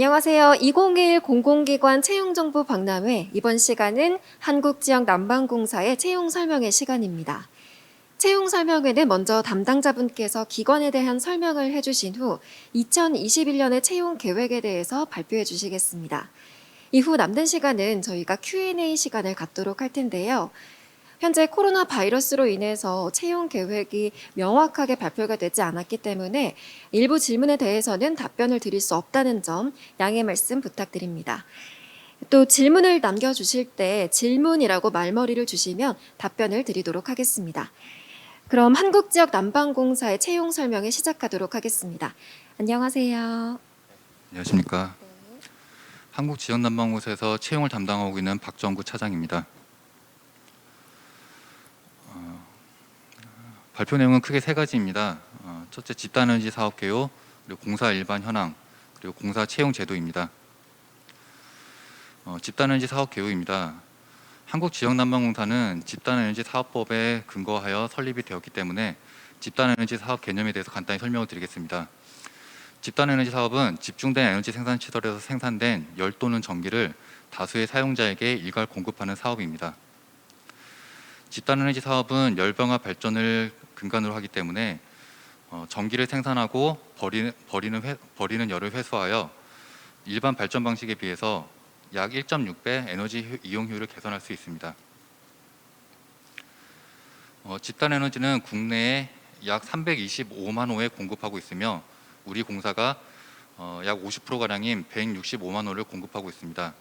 안녕하세요. 2021 공공기관 채용정보 박람회 이번 시간은 한국지역난방공사의 채용 설명회 시간입니다. 채용 설명회는 먼저 담당자분께서 기관에 대한 설명을 해주신 후 2021년의 채용 계획에 대해서 발표해 주시겠습니다. 이후 남는 시간은 저희가 Q&A 시간을 갖도록 할 텐데요. 현재 코로나 바이러스로 인해서 채용 계획이 명확하게 발표가 되지 않았기 때문에 일부 질문에 대해서는 답변을 드릴 수 없다는 점 양해 말씀 부탁드립니다. 또 질문을 남겨주실 때 질문이라고 말머리를 주시면 답변을 드리도록 하겠습니다. 그럼 한국지역난방공사의 채용 설명을 시작하도록 하겠습니다. 안녕하세요. 안녕하십니까. 한국지역난방공사에서 채용을 담당하고 있는 박정구 차장입니다. 발표 내용은 크게 세 가지입니다. 첫째, 집단에너지 사업 개요, 그리고 공사 일반 현황, 그리고 공사 채용 제도입니다. 집단에너지 사업 개요입니다. 한국지역난방공사는 집단에너지 사업법에 근거하여 설립이 되었기 때문에 집단에너지 사업 개념에 대해서 간단히 설명을 드리겠습니다. 집단에너지 사업은 집중된 에너지 생산 시설에서 생산된 열 또는 전기를 다수의 사용자에게 일괄 공급하는 사업입니다. 집단에너지 사업은 열병합 발전을 근간으로 하기 때문에 전기를 생산하고 버리는 열을 회수하여 일반 발전 방식에 비해서 약 1.6배 에너지 이용 효율을 개선할 수 있습니다. 집단에너지는 국내에 약 325만 호에 공급하고 있으며 우리 공사가 약 50%가량인 165만 호를 공급하고 있습니다.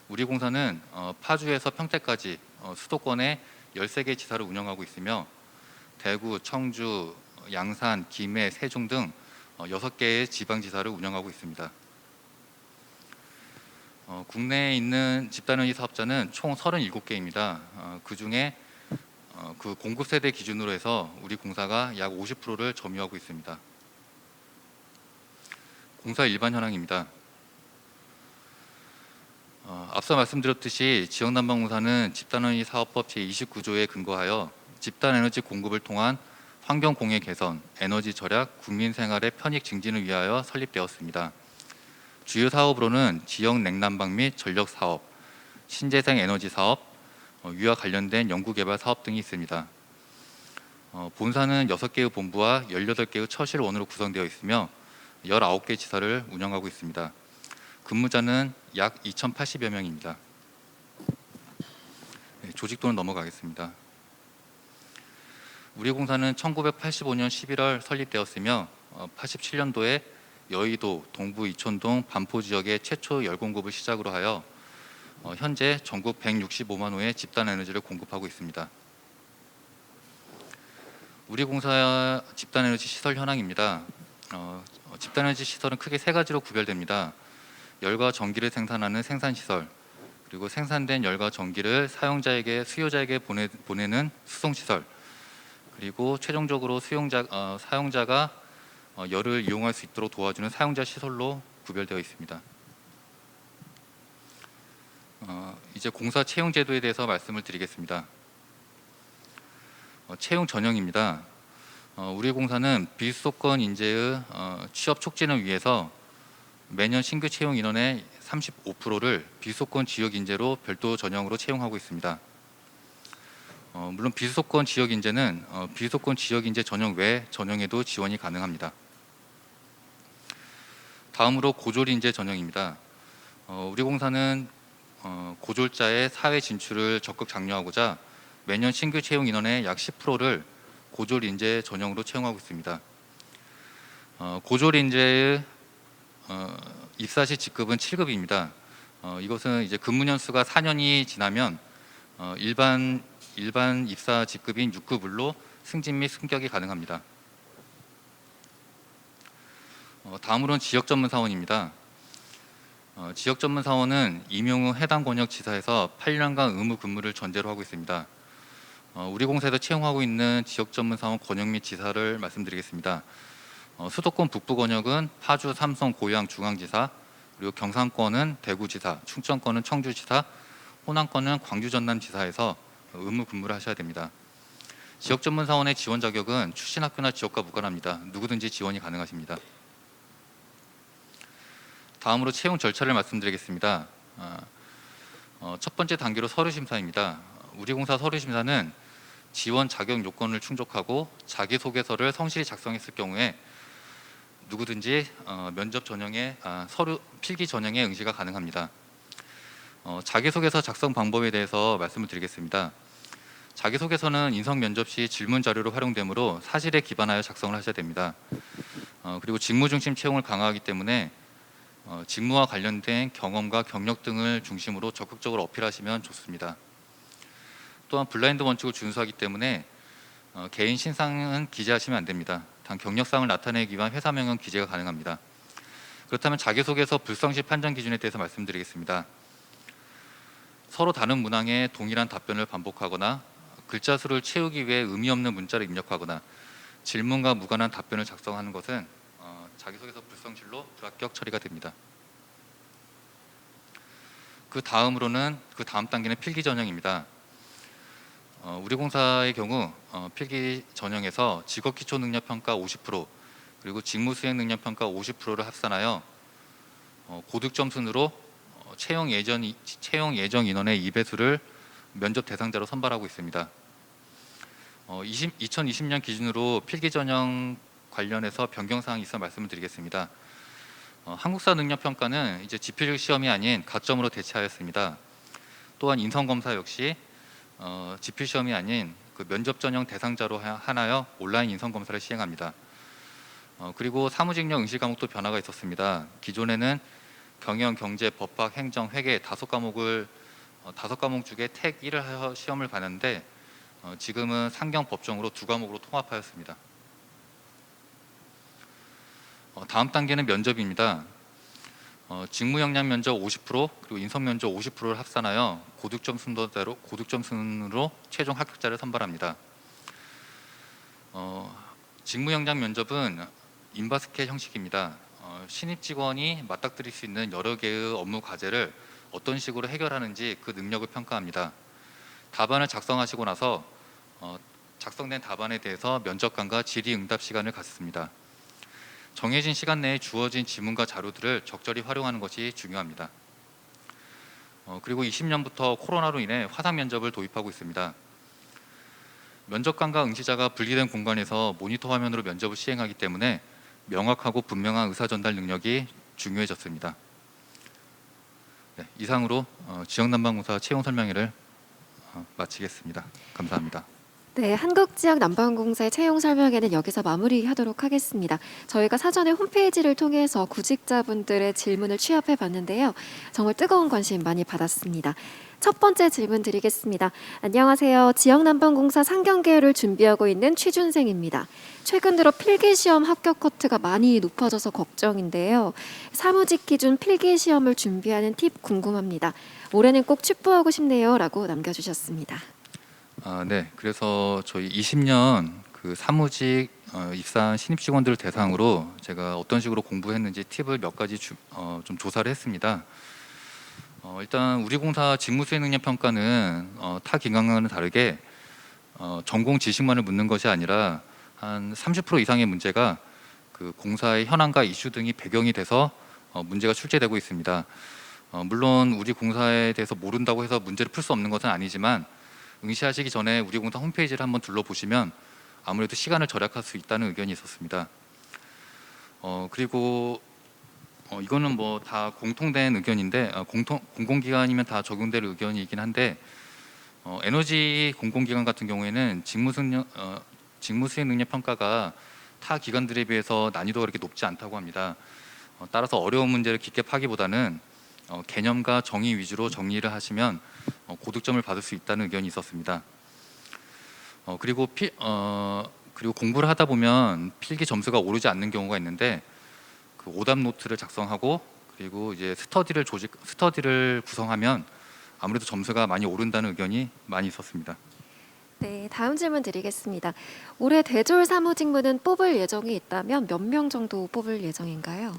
우리 공사는 파주에서 평택까지 수도권에 13개 지사를 운영하고 있으며 대구, 청주, 양산, 김해, 세종 등 6개의 지방지사를 운영하고 있습니다. 국내에 있는 집단에너지 사업자는 총 37개입니다. 그중에 그 공급세대 기준으로 해서 우리 공사가 약 50%를 점유하고 있습니다. 공사 일반 현황입니다. 앞서 말씀드렸듯이 지역난방공사는 집단에너지 사업법 제29조에 근거하여 집단에너지 공급을 통한 환경공해 개선, 에너지 절약, 국민 생활의 편익 증진을 위하여 설립되었습니다. 주요 사업으로는 지역 냉난방 및 전력 사업, 신재생 에너지 사업, 위와 관련된 연구개발 사업 등이 있습니다. 본사는 6개의 본부와 18개의 처실원으로 구성되어 있으며 19개 지사를 운영하고 있습니다. 근무자는 약 2,080여 명입니다. 조직도는 넘어가겠습니다. 우리 공사는 1985년 11월 설립되었으며 87년도에 여의도, 동부 이촌동, 반포 지역의 최초 열공급을 시작으로 하여 현재 전국 165만 호의 집단에너지를 공급하고 있습니다. 우리 공사 집단에너지 시설 현황입니다. 집단에너지 시설은 크게 세 가지로 구별됩니다. 열과 전기를 생산하는 생산시설, 그리고 생산된 열과 전기를 수요자에게 보내는 수송시설, 그리고 최종적으로 사용자가 열을 이용할 수 있도록 도와주는 사용자 시설로 구별되어 있습니다. 이제 공사 채용 제도에 대해서 말씀을 드리겠습니다. 채용 전형입니다. 우리 공사는 비수도권 인재의 취업 촉진을 위해서 매년 신규 채용 인원의 35%를 비수도권 지역 인재로 별도 전형으로 채용하고 있습니다. 물론 비수도권 지역 인재는 비수도권 지역 인재 전형 외 전형에도 지원이 가능합니다. 다음으로 고졸 인재 전형입니다. 우리 공사는 고졸자의 사회 진출을 적극 장려하고자 매년 신규 채용 인원의 약 10%를 고졸 인재 전형으로 채용하고 있습니다. 고졸 인재의 입사 시 직급은 7급입니다. 이것은 이제 근무 년수가 4년이 지나면 일반 입사 직급인 6급으로 승진 및 승격이 가능합니다. 다음으로는 지역 전문 사원입니다. 지역 전문 사원은 임용 후 해당 권역 지사에서 8년간 의무 근무를 전제로 하고 있습니다. 우리 공사에서 채용하고 있는 지역 전문 사원 권역 및 지사를 말씀드리겠습니다. 수도권 북부 권역은 파주, 삼성, 고양, 중앙지사, 그리고 경상권은 대구지사, 충청권은 청주지사, 호남권은 광주, 전남지사에서 의무 근무를 하셔야 됩니다. 지역 전문 사원의 지원 자격은 출신 학교나 지역과 무관합니다. 누구든지 지원이 가능하십니다. 다음으로 채용 절차를 말씀드리겠습니다. 첫 번째 단계로 서류 심사입니다. 우리 공사 서류 심사는 지원 자격 요건을 충족하고 자기소개서를 성실히 작성했을 경우에 누구든지 면접 전형에 서류 필기 전형에 응시가 가능합니다. 자기소개서 작성 방법에 대해서 말씀을 드리겠습니다. 자기소개서는 인성 면접 시 질문 자료로 활용되므로 사실에 기반하여 작성을 하셔야 됩니다. 그리고 직무 중심 채용을 강화하기 때문에 직무와 관련된 경험과 경력 등을 중심으로 적극적으로 어필하시면 좋습니다. 또한 블라인드 원칙을 준수하기 때문에 개인 신상은 기재하시면 안 됩니다. 단 경력상을 나타내기 위한 회사명은 기재가 가능합니다. 그렇다면 자기소개서 불성실 판정 기준에 대해서 말씀드리겠습니다. 서로 다른 문항에 동일한 답변을 반복하거나 글자 수를 채우기 위해 의미 없는 문자를 입력하거나 질문과 무관한 답변을 작성하는 것은 자기소개서 불성실로 불합격 처리가 됩니다. 그 다음 단계는 필기 전형입니다. 우리 공사의 경우 필기 전형에서 직업기초 능력 평가 50% 그리고 직무 수행 능력 평가 50%를 합산하여 고득점 순으로 채용 예정 인원의 2배수를 면접 대상자로 선발하고 있습니다. 2020년 기준으로 필기 전형 관련해서 변경 사항이 있어 말씀을 드리겠습니다. 한국사 능력 평가는 이제 지필 시험이 아닌 가점으로 대체하였습니다. 또한 인성 검사 역시 지필 시험이 아닌 그 면접 전형 대상자로 하나여 온라인 인성 검사를 시행합니다. 그리고 사무직력 응시 과목도 변화가 있었습니다. 기존에는 경영, 경제, 법학, 행정, 회계 5과목을 5과목 중에 택 1을 하여 시험을 봤는데 지금은 상경, 법정으로 2과목으로 통합하였습니다. 다음 단계는 면접입니다. 직무 역량 면접 50% 그리고 인성 면접 50%를 합산하여 고득점 순으로 최종 합격자를 선발합니다. 직무 역량 면접은 인바스켓 형식입니다. 신입 직원이 맞닥뜨릴 수 있는 여러 개의 업무 과제를 어떤 식으로 해결하는지 그 능력을 평가합니다. 답안을 작성하시고 나서 작성된 답안에 대해서 면접관과 질의응답 시간을 갖습니다. 정해진 시간 내에 주어진 지문과 자료들을 적절히 활용하는 것이 중요합니다. 그리고 20년부터 코로나로 인해 화상 면접을 도입하고 있습니다. 면접관과 응시자가 분리된 공간에서 모니터 화면으로 면접을 시행하기 때문에 명확하고 분명한 의사 전달 능력이 중요해졌습니다. 네, 이상으로 지역난방공사 채용 설명회를 마치겠습니다. 감사합니다. 네, 한국지역난방공사의 채용 설명회는 여기서 마무리하도록 하겠습니다. 저희가 사전에 홈페이지를 통해서 구직자분들의 질문을 취합해 봤는데요. 정말 뜨거운 관심 많이 받았습니다. 첫 번째 질문 드리겠습니다. 안녕하세요. 지역난방공사 상경계열을 준비하고 있는 취준생입니다. 최근 들어 필기시험 합격 커트가 많이 높아져서 걱정인데요. 사무직 기준 필기시험을 준비하는 팁 궁금합니다. 올해는 꼭 취부하고 싶네요. 라고 남겨주셨습니다. 네, 그래서 저희 20년 그 사무직 입사한 신입 직원들을 대상으로 제가 어떤 식으로 공부했는지 팁을 몇 가지 좀 조사를 했습니다. 일단 우리 공사 직무 수행 능력 평가는 타 기관과는 다르게 전공 지식만을 묻는 것이 아니라 한 30% 이상의 문제가 그 공사의 현황과 이슈 등이 배경이 돼서 문제가 출제되고 있습니다. 물론 우리 공사에 대해서 모른다고 해서 문제를 풀 수 없는 것은 아니지만 응시하시기 전에 우리 공사 홈페이지를 한번 둘러보시면 아무래도 시간을 절약할 수 있다는 의견이 있었습니다. 그리고 이거는 뭐 다 공통된 의견인데 공공기관이면 다 적용될 의견이긴 한데 에너지 공공기관 같은 경우에는 직무 수행 능력 평가가 타 기관들에 비해서 난이도가 그렇게 높지 않다고 합니다. 따라서 어려운 문제를 깊게 파기보다는 개념과 정의 위주로 정리를 하시면 고득점을 받을 수 있다는 의견이 있었습니다. 그리고 공부를 하다 보면 필기 점수가 오르지 않는 경우가 있는데 그 오답 노트를 작성하고 그리고 이제 스터디를 구성하면 아무래도 점수가 많이 오른다는 의견이 많이 있었습니다. 네, 다음 질문 드리겠습니다. 올해 대졸 사무직무는 뽑을 예정이 있다면 몇 명 정도 뽑을 예정인가요?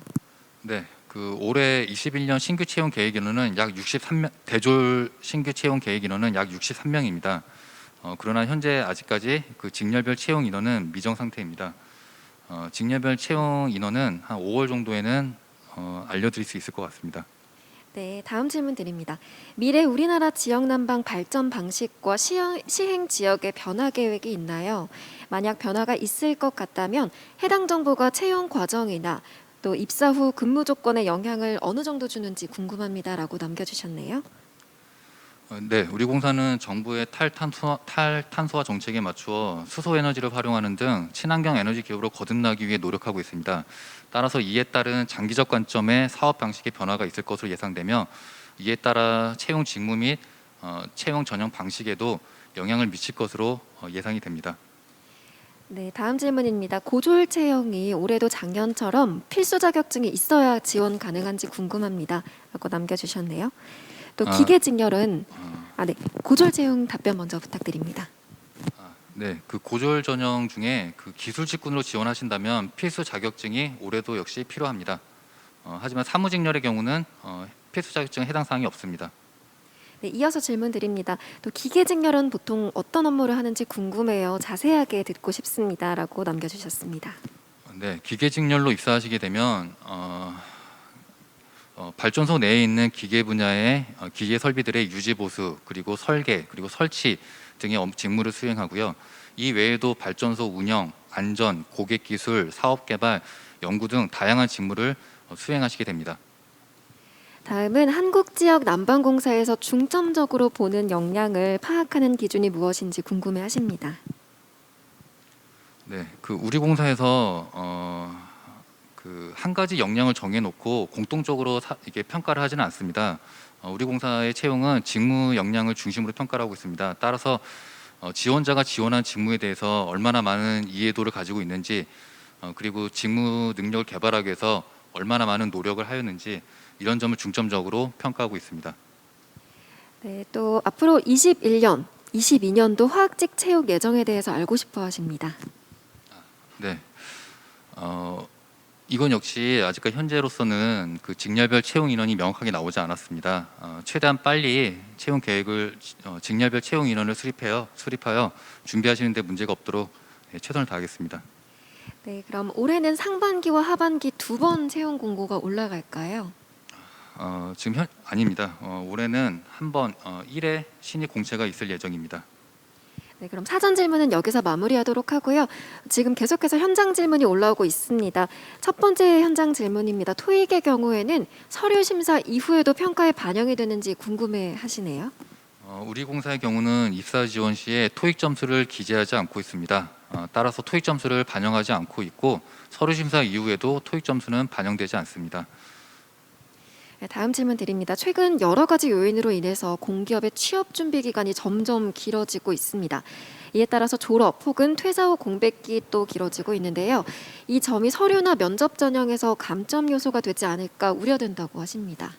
네, 그 올해 21년 신규 채용 계획 인원은 약 63명, 대졸 신규 채용 계획 인원은 약 63명입니다. 그러나 현재 아직까지 그 직렬별 채용 인원은 미정 상태입니다. 직렬별 채용 인원은 한 5월 정도에는 알려드릴 수 있을 것 같습니다. 네, 다음 질문 드립니다. 미래 우리나라 지역 난방 발전 방식과 시행 지역의 변화 계획이 있나요? 만약 변화가 있을 것 같다면 해당 정보가 채용 과정이나 또 입사 후 근무 조건에 영향을 어느 정도 주는지 궁금합니다라고 남겨주셨네요. 네, 우리 공사는 정부의 탈탄소화 정책에 맞추어 수소 에너지를 활용하는 등 친환경 에너지 기업으로 거듭나기 위해 노력하고 있습니다. 따라서 이에 따른 장기적 관점의 사업 방식의 변화가 있을 것으로 예상되며 이에 따라 채용 직무 및 채용 전형 방식에도 영향을 미칠 것으로 예상이 됩니다. 네, 다음 질문입니다. 고졸 채용이 올해도 작년처럼 필수 자격증이 있어야 지원 가능한지 궁금합니다. 라고 남겨주셨네요. 또 아, 기계 직렬은 네, 고졸 채용 답변 먼저 부탁드립니다. 네, 그 고졸 전형 중에 그 기술 직군으로 지원하신다면 필수 자격증이 올해도 역시 필요합니다. 하지만 사무직렬의 경우는 필수 자격증 해당 사항이 없습니다. 네, 이어서 질문 드립니다. 또 기계 직렬은 보통 어떤 업무를 하는지 궁금해요. 자세하게 듣고 싶습니다라고 남겨주셨습니다. 네, 기계 직렬로 입사하시게 되면 발전소 내에 있는 기계 분야의 기계 설비들의 유지 보수 그리고 설계 그리고 설치 등의 직무를 수행하고요. 이 외에도 발전소 운영, 안전, 고객 기술, 사업 개발, 연구 등 다양한 직무를 수행하시게 됩니다. 다음은 한국 지역 난방공사에서 중점적으로 보는 역량을 파악하는 기준이 무엇인지 궁금해하십니다. 네, 그 우리 공사에서 그 한 가지 역량을 정해놓고 공통적으로 이게 평가를 하지는 않습니다. 우리 공사의 채용은 직무 역량을 중심으로 평가를 하고 있습니다. 따라서 지원자가 지원한 직무에 대해서 얼마나 많은 이해도를 가지고 있는지 그리고 직무 능력을 개발하기 위해서 얼마나 많은 노력을 하였는지 이런 점을 중점적으로 평가하고 있습니다. 네, 또 앞으로 21년, 22년도 화학직 채용 예정에 대해서 알고 싶어 하십니다. 네, 이건 역시 아직까지 현재로서는 그 직렬별 채용 인원이 명확하게 나오지 않았습니다. 최대한 빨리 채용 계획을 직렬별 채용 인원을 수립하여 준비하시는 데 문제가 없도록 최선을 다하겠습니다. 네, 그럼 올해는 상반기와 하반기 두 번 채용 공고가 올라갈까요? 지금 아닙니다. 올해는 한 번 1회 신입 공채가 있을 예정입니다. 네, 그럼 사전 질문은 여기서 마무리하도록 하고요. 지금 계속해서 현장 질문이 올라오고 있습니다. 첫 번째 현장 질문입니다. 토익의 경우에는 서류 심사 이후에도 평가에 반영이 되는지 궁금해 하시네요. 우리 공사의 경우는 입사 지원 시에 토익 점수를 기재하지 않고 있습니다. 따라서 토익 점수를 반영하지 않고 있고 서류 심사 이후에도 토익 점수는 반영되지 않습니다. 네, 다음 질문 드립니다. 최근 여러 가지 요인으로 인해서 공기업의 취업 준비 기간이 점점 길어지고 있습니다. 이에 따라서 졸업 혹은 퇴사 후 공백기 또 길어지고 있는데요. 이 점이 서류나 면접 전형에서 감점 요소가 되지 않을까 우려된다고 하십니다.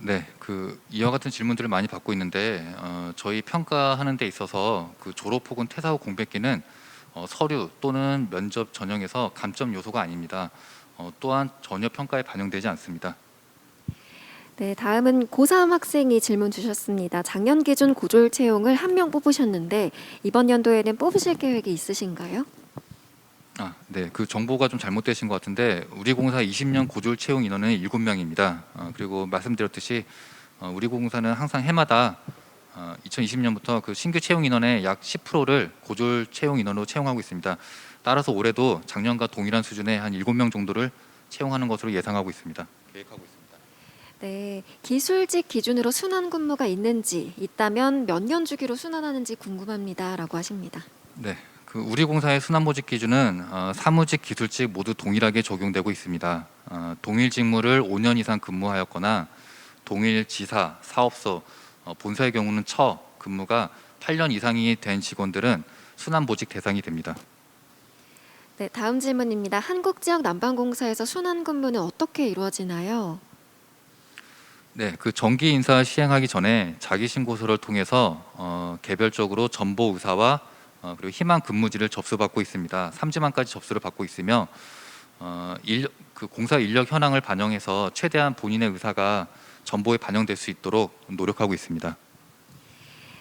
네, 그 이와 같은 질문들을 많이 받고 있는데 저희 평가하는 데 있어서 그 졸업 혹은 퇴사 후 공백기는 서류 또는 면접 전형에서 감점 요소가 아닙니다. 또한 전혀 평가에 반영되지 않습니다. 네, 다음은 고3 학생이 질문 주셨습니다. 작년 기준 고졸 채용을 한 명 뽑으셨는데 이번 연도에는 뽑으실 계획이 있으신가요? 네, 그 정보가 좀 잘못되신 것 같은데 우리 공사 20년 고졸 채용 인원은 7명입니다. 그리고 말씀드렸듯이 우리 공사는 항상 해마다 2020년부터 그 신규 채용 인원의 약 10%를 고졸 채용 인원으로 채용하고 있습니다. 따라서 올해도 작년과 동일한 수준의 한 7명 정도를 채용하는 것으로 예상하고 있습니다. 계획하고 있습니다. 네, 기술직 기준으로 순환 근무가 있는지 있다면 몇 년 주기로 순환하는지 궁금합니다라고 하십니다. 네, 그 우리 공사의 순환보직 기준은 사무직, 기술직 모두 동일하게 적용되고 있습니다. 동일 직무를 5년 이상 근무하였거나 동일 지사, 사업소, 본사의 경우는 근무가 8년 이상이 된 직원들은 순환보직 대상이 됩니다. 네, 다음 질문입니다. 한국 지역 난방공사에서 순환 근무는 어떻게 이루어지나요? 네, 그 정기 인사 시행하기 전에 자기 신고서를 통해서 개별적으로 전보 의사와 그리고 희망 근무지를 접수받고 있습니다. 3지만까지 접수를 받고 있으며 그 공사 인력 현황을 반영해서 최대한 본인의 의사가 전보에 반영될 수 있도록 노력하고 있습니다.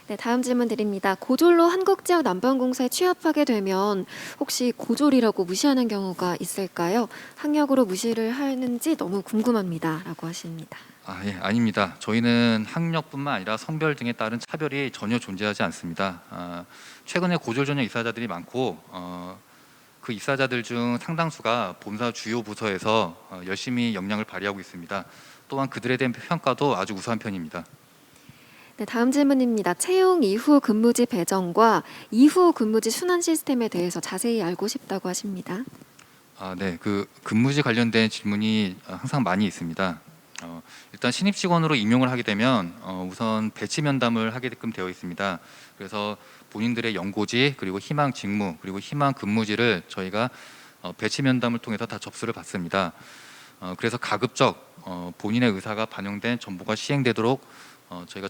네, 다음 질문 드립니다. 고졸로 한국지역 난방공사에 취업하게 되면 혹시 고졸이라고 무시하는 경우가 있을까요? 학력으로 무시를 하는지 너무 궁금합니다라고 하십니다. 예, 아닙니다. 저희는 학력뿐만 아니라 성별 등에 따른 차별이 전혀 존재하지 않습니다. 최근에 고졸 전형 입사자들이 많고 그 입사자들 중 상당수가 본사 주요 부서에서 열심히 역량을 발휘하고 있습니다. 또한 그들에 대한 평가도 아주 우수한 편입니다. 네, 다음 질문입니다. 채용 이후 근무지 배정과 이후 근무지 순환 시스템에 대해서 자세히 알고 싶다고 하십니다. 네, 그 근무지 관련된 질문이 항상 많이 있습니다. 일단 신입 직원으로 임용을 하게 되면 우선 배치 면담을 하게끔 되어 있습니다. 그래서 본인들의 연고지 그리고 희망 직무 그리고 희망 근무지를 저희가 배치 면담을 통해서 다 접수를 받습니다. 그래서 가급적 본인의 의사가 반영된 정보가 시행되도록 저희가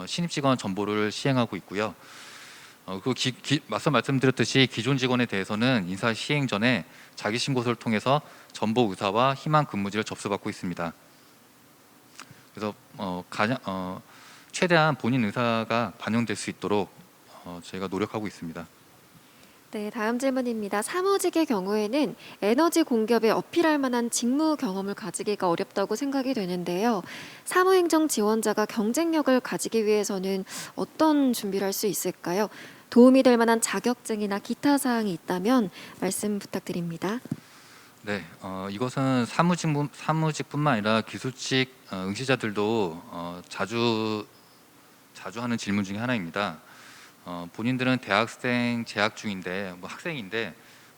신입 직원 정보를 시행하고 있고요. 그리고 맞서 말씀드렸듯이 기존 직원에 대해서는 인사 시행 전에 자기 신고서를 통해서 전보 의사와 희망 근무지를 접수받고 있습니다. 그래서 최대한 본인 의사가 반영될 수 있도록 저희가 노력하고 있습니다. 네, 다음 질문입니다. 사무직의 경우에는 에너지 공급에 어필할 만한 직무 경험을 가지기가 어렵다고 생각이 되는데요. 사무행정 지원자가 경쟁력을 가지기 위해서는 어떤 준비를 할 수 있을까요? 도움이 될 만한 자격증이나 기타 사항이 있다면 말씀 부탁드립니다. 네, 이것은 사무직뿐만 아니라 기술직 응시자들도 자주 하는 질문 중에 하나입니다. 본인들은 대학생 재학 중인데 학생인데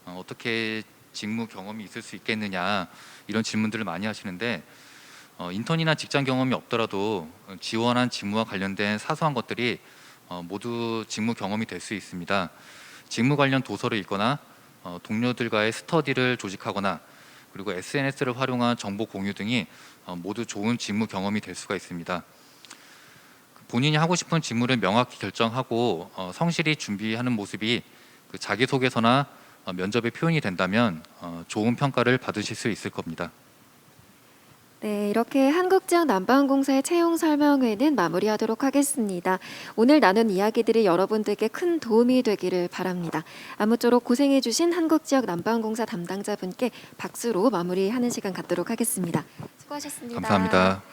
어떻게 직무 경험이 있을 수 있겠느냐 이런 질문들을 많이 하시는데 인턴이나 직장 경험이 없더라도 지원한 직무와 관련된 사소한 것들이 모두 직무 경험이 될 수 있습니다. 직무 관련 도서를 읽거나 동료들과의 스터디를 조직하거나 그리고 SNS를 활용한 정보 공유 등이 모두 좋은 직무 경험이 될 수가 있습니다. 본인이 하고 싶은 직무를 명확히 결정하고 성실히 준비하는 모습이 그 자기소개서나 면접에 표현이 된다면 좋은 평가를 받으실 수 있을 겁니다. 네, 이렇게 한국지역 난방공사의 채용 설명회는 마무리하도록 하겠습니다. 오늘 나눈 이야기들이 여러분들께 큰 도움이 되기를 바랍니다. 아무쪼록 고생해주신 한국지역 난방공사 담당자분께 박수로 마무리하는 시간 갖도록 하겠습니다. 수고하셨습니다. 감사합니다.